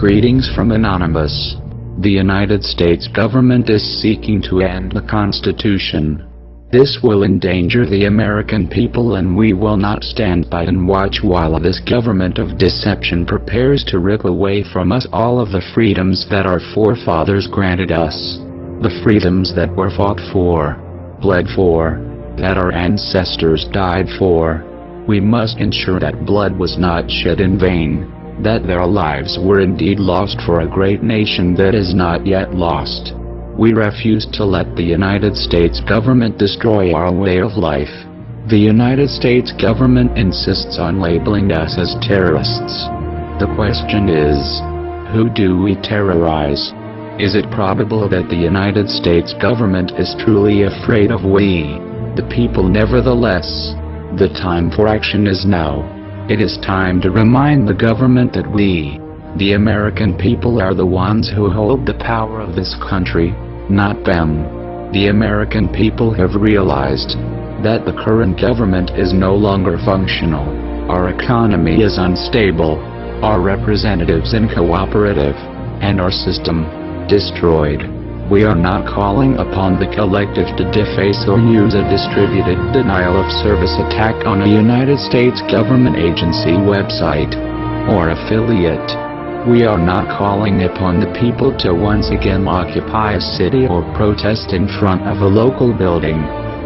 Greetings from Anonymous. The United States government is seeking to end the Constitution. This will endanger the American people, and we will not stand by and watch while this government of deception prepares to rip away from us all of the freedoms that our forefathers granted us. The freedoms that were fought for, bled for, that our ancestors died for. We must ensure that blood was not shed in vain, that their lives were indeed lost for a great nation that is not yet lost. We refuse to let the United States government destroy our way of life. The United States government insists on labeling us as terrorists. The question is, who do we terrorize? Is it probable that the United States government is truly afraid of we, the people? Nevertheless, the time for action is now. It is time to remind the government that we, the American people, are the ones who hold the power of this country, not them. The American people have realized that the current government is no longer functional. Our economy is unstable, our representatives uncooperative, and our system destroyed. We are not calling upon the collective to deface or use a distributed denial of service attack on a United States government agency, website, or affiliate. We are not calling upon the people to once again occupy a city or protest in front of a local building.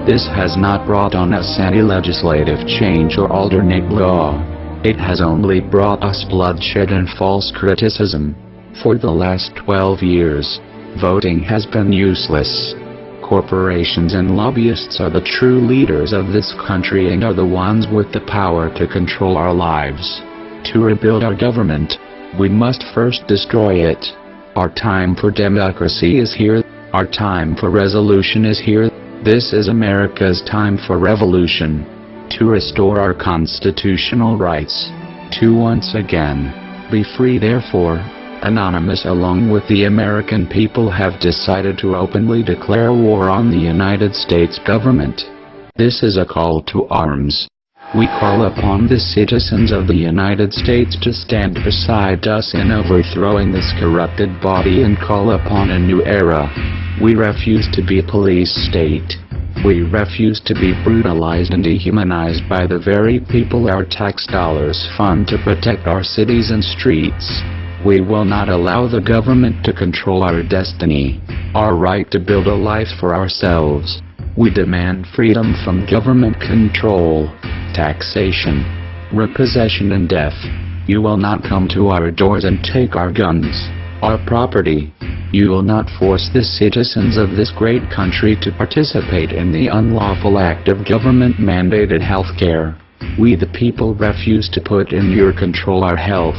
This has not brought on us any legislative change or alternate law. It has only brought us bloodshed and false criticism. For the last 12 years, voting has been useless. Corporations and lobbyists are the true leaders of this country and are the ones with the power to control our lives. To rebuild our government, we must first destroy it. Our time for democracy is here. Our time for resolution is here. This is America's time for revolution. To restore our constitutional rights. To once again be free. Therefore, Anonymous along with the American people have decided to openly declare war on the United States government. This is a call to arms. We call upon the citizens of the United States to stand beside us in overthrowing this corrupted body and call upon a new era. We refuse to be a police state. We refuse to be brutalized and dehumanized by the very people our tax dollars fund to protect our cities and streets. We will not allow the government to control our destiny, our right to build a life for ourselves. We demand freedom from government control, taxation, repossession and death. You will not come to our doors and take our guns, our property. You will not force the citizens of this great country to participate in the unlawful act of government-mandated health care. We the people refuse to put in your control our health,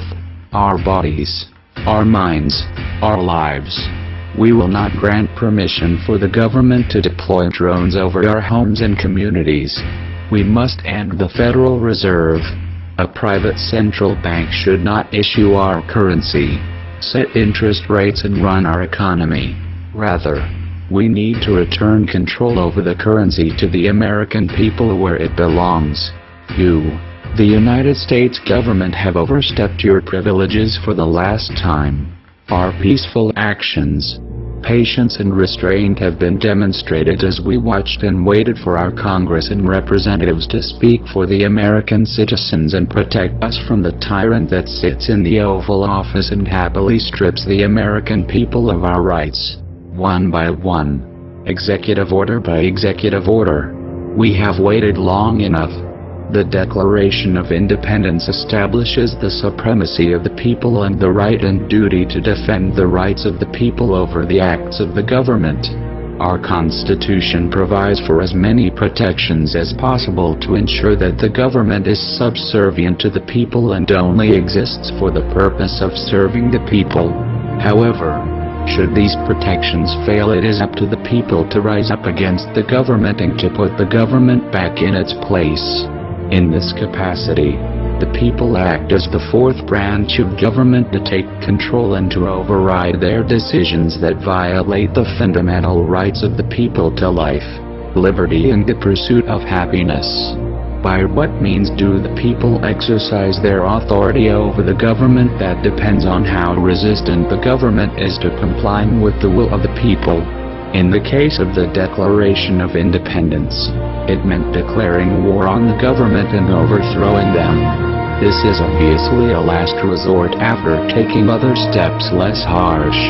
our bodies, our minds, our lives. We will not grant permission for the government to deploy drones over our homes and communities. We must end the Federal Reserve. A private central bank should not issue our currency, set interest rates and run our economy. Rather, we need to return control over the currency to the American people where it belongs. You, the United States government, have overstepped your privileges for the last time. Our peaceful actions, patience and restraint have been demonstrated as we watched and waited for our Congress and representatives to speak for the American citizens and protect us from the tyrant that sits in the Oval Office and happily strips the American people of our rights, one by one, executive order by executive order. We have waited long enough. The Declaration of Independence establishes the supremacy of the people and the right and duty to defend the rights of the people over the acts of the government. Our Constitution provides for as many protections as possible to ensure that the government is subservient to the people and only exists for the purpose of serving the people. However, should these protections fail, it is up to the people to rise up against the government and to put the government back in its place. In this capacity, the people act as the fourth branch of government to take control and to override their decisions that violate the fundamental rights of the people to life, liberty and the pursuit of happiness. By what means do the people exercise their authority over the government? That depends on how resistant the government is to complying with the will of the people. In the case of the Declaration of Independence, it meant declaring war on the government and overthrowing them. This is obviously a last resort after taking other steps less harsh.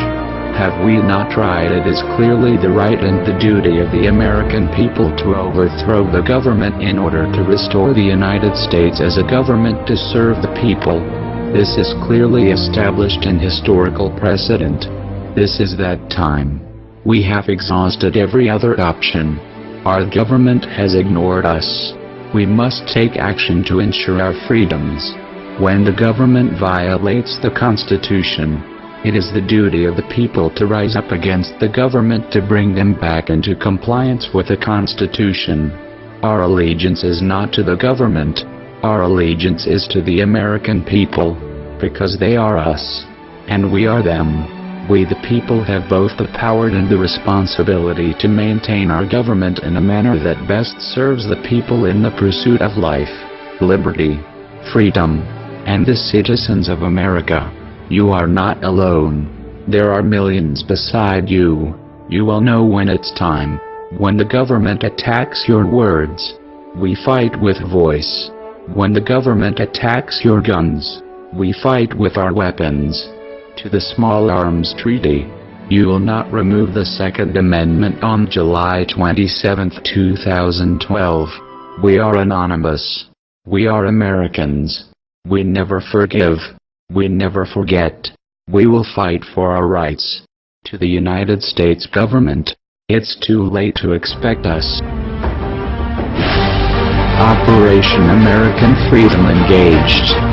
Have we not tried? It is clearly the right and the duty of the American people to overthrow the government in order to restore the United States as a government to serve the people. This is clearly established in historical precedent. This is that time. We have exhausted every other option. Our government has ignored us. We must take action to ensure our freedoms. When the government violates the Constitution, it is the duty of the people to rise up against the government to bring them back into compliance with the Constitution. Our allegiance is not to the government. Our allegiance is to the American people, because they are us, and we are them. We the people have both the power and the responsibility to maintain our government in a manner that best serves the people in the pursuit of life, liberty, freedom, and the citizens of America. You are not alone. There are millions beside you. You will know when it's time. When the government attacks your words, we fight with voice. When the government attacks your guns, we fight with our weapons. To the Small Arms Treaty, you will not remove the Second Amendment on July 27, 2012. We are anonymous. We are Americans. We never forgive. We never forget. We will fight for our rights. To the United States government, it's too late to expect us. Operation American Freedom engaged.